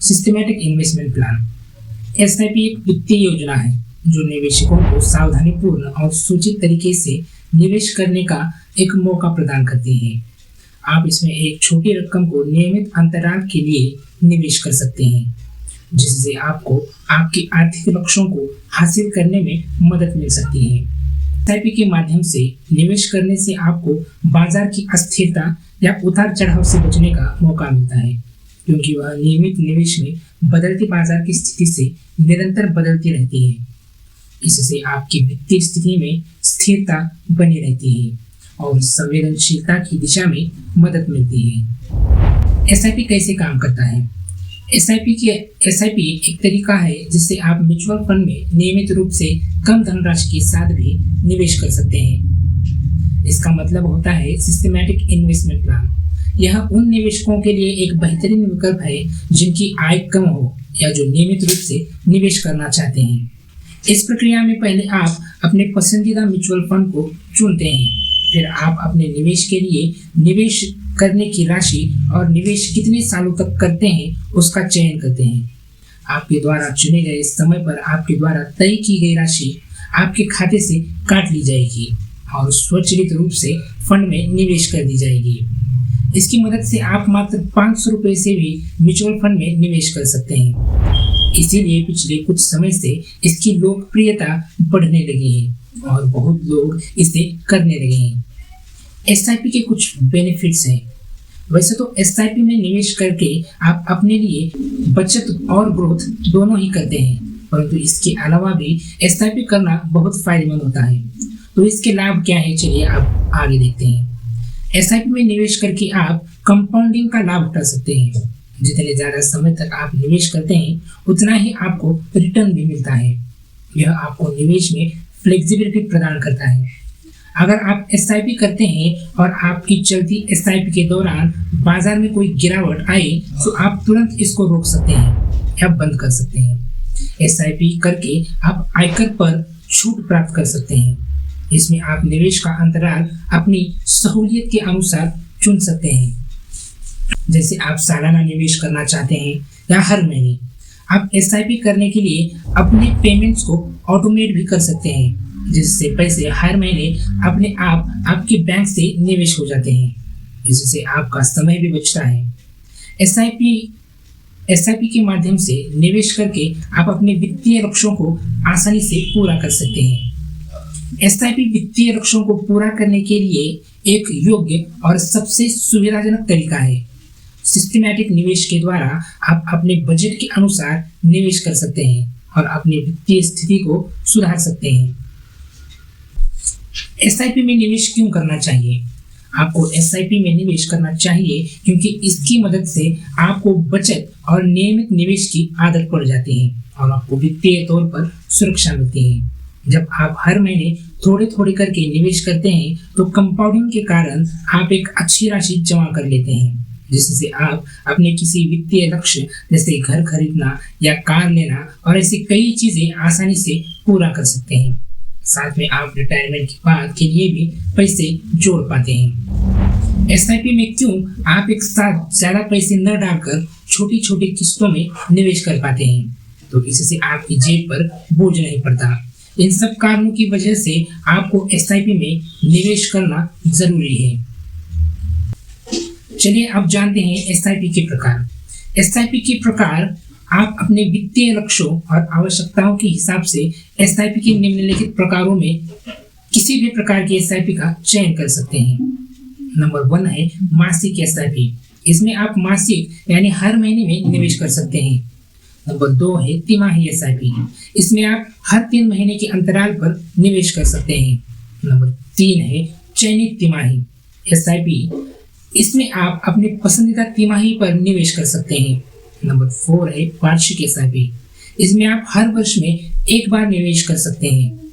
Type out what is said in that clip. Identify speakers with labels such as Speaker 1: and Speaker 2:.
Speaker 1: Systematic investment plan. SIP एक वित्तीय योजना है जो निवेशकों को सावधानीपूर्ण और सूचित तरीके से निवेश करने का एक मौका प्रदान करती है। आप इसमें एक छोटी रकम को नियमित अंतराल के लिए निवेश कर सकते हैं, जिससे आपको आपके आर्थिक लक्ष्यों को हासिल करने में मदद मिल सकती है। एसआईपी के माध्यम से निवेश करने से आपको बाजार की अस्थिरता या उतार चढ़ाव से बचने का मौका मिलता है, क्योंकि वह नियमित निवेश में बदलती बाजार की स्थिति से निरंतर बदलती रहती है। इससे आपकी वित्तीय स्थिति में स्थिरता बनी रहती है और संवेदनशीलता की दिशा में मदद मिलती है। एसआईपी कैसे काम करता है? एसआईपी एक तरीका है जिससे आप म्यूचुअल फंड में नियमित रूप से कम धनराशि के साथ भी निवेश कर सकते हैं। इसका मतलब होता है सिस्टमैटिक इन्वेस्टमेंट प्लान। यह उन निवेशकों के लिए एक बेहतरीन विकल्प है जिनकी आय कम हो या जो नियमित रूप से निवेश करना चाहते हैं। इस प्रक्रिया में पहले आप अपने पसंदीदा म्यूचुअल फंड को चुनते हैं, फिर आप अपने निवेश के लिए निवेश करने की राशि और निवेश कितने सालों तक करते हैं उसका चयन करते हैं। आपके द्वारा चुने गए समय पर आपके द्वारा तय की गई राशि आपके खाते से काट ली जाएगी और स्वचालित रूप से फंड में निवेश कर दी जाएगी। इसकी मदद से आप मात्र 500 रुपये से भी म्यूचुअल फंड में निवेश कर सकते हैं। इसीलिए पिछले कुछ समय से इसकी लोकप्रियता बढ़ने लगी है और बहुत लोग इसे करने लगे हैं। एसआईपी के कुछ बेनिफिट्स हैं। वैसे तो एसआईपी में निवेश करके आप अपने लिए बचत और ग्रोथ दोनों ही करते हैं, परंतु इसके अलावा भी एसआईपी करना बहुत फायदेमंद होता है। तो इसके लाभ क्या है, चलिए आप आगे देखते हैं। एसआईपी में निवेश करके आप कंपाउंडिंग का लाभ उठा सकते हैं। जितने ज़्यादा समय तक आप निवेश करते हैं उतना ही आपको रिटर्न भी मिलता है। यह आपको निवेश में फ्लेक्सिबिलिटी प्रदान करता है। अगर आप एसआईपी करते हैं और आपकी चलती एसआईपी के दौरान बाजार में कोई गिरावट आए तो आप तुरंत इसको रोक सकते हैं या बंद कर सकते हैं। एसआईपी करके आप आयकर पर छूट प्राप्त कर सकते हैं। इसमें आप निवेश का अंतराल अपनी सहूलियत के अनुसार चुन सकते हैं, जैसे आप सालाना निवेश करना चाहते हैं या हर महीने। आप एसआईपी करने के लिए अपने पेमेंट्स को ऑटोमेट भी कर सकते हैं, जिससे पैसे हर महीने अपने आप आपके बैंक से निवेश हो जाते हैं। इससे आपका समय भी बचता है। एसआईपी के माध्यम से निवेश करके आप अपने वित्तीय लक्ष्यों को आसानी से पूरा कर सकते हैं। एसआईपी वित्तीय लक्ष्यों को पूरा करने के लिए एक योग्य और सबसे सुविधाजनक तरीका है। सिस्टमैटिक निवेश के द्वारा आप अपने बजट के अनुसार निवेश कर सकते हैं और अपनी वित्तीय स्थिति को सुधार सकते हैं। एसआईपी में निवेश क्यों करना चाहिए? आपको एसआईपी में निवेश करना चाहिए क्योंकि इसकी मदद से आपको बचत और नियमित निवेश की आदत पड़ जाती है और आपको वित्तीय तौर पर सुरक्षा मिलती है। जब आप हर महीने थोड़े थोड़े करके निवेश करते हैं तो कंपाउंडिंग के कारण आप एक अच्छी राशि जमा कर लेते हैं, जिससे आप अपने किसी वित्तीय लक्ष्य जैसे घर खरीदना या कार लेना और ऐसी कई चीजें आसानी से पूरा कर सकते हैं। साथ में आप रिटायरमेंट के बाद के लिए भी पैसे जोड़ पाते हैं। एसआईपी में क्यों आप एक साथ ज्यादा पैसे न डालकर छोटी छोटी किस्तों में निवेश कर पाते हैं? तो इससे आपकी जेब पर बोझ नहीं पड़ता। इन सब कारणों की वजह से आपको एसआईपी में निवेश करना जरूरी है। चलिए अब जानते हैं एसआईपी के प्रकार। एसआईपी के प्रकार आप अपने वित्तीय लक्ष्यों और आवश्यकताओं के हिसाब से एसआईपी के निम्नलिखित प्रकारों में किसी भी प्रकार की एसआईपी का चयन कर सकते हैं। नंबर 1 है मासिक एसआईपी। इसमें आप मासिक यानी हर महीने में निवेश कर सकते हैं। नंबर 2 है तिमाही एसआईपी। इसमें आप हर 3 महीने के अंतराल पर निवेश कर सकते हैं। नंबर 3 है चयनित तिमाही एसआईपी। इसमें आप अपने पसंदीदा तिमाही पर निवेश कर सकते हैं। नंबर 4 है वार्षिक एसआईपी। इसमें आप हर वर्ष में एक बार निवेश कर सकते हैं।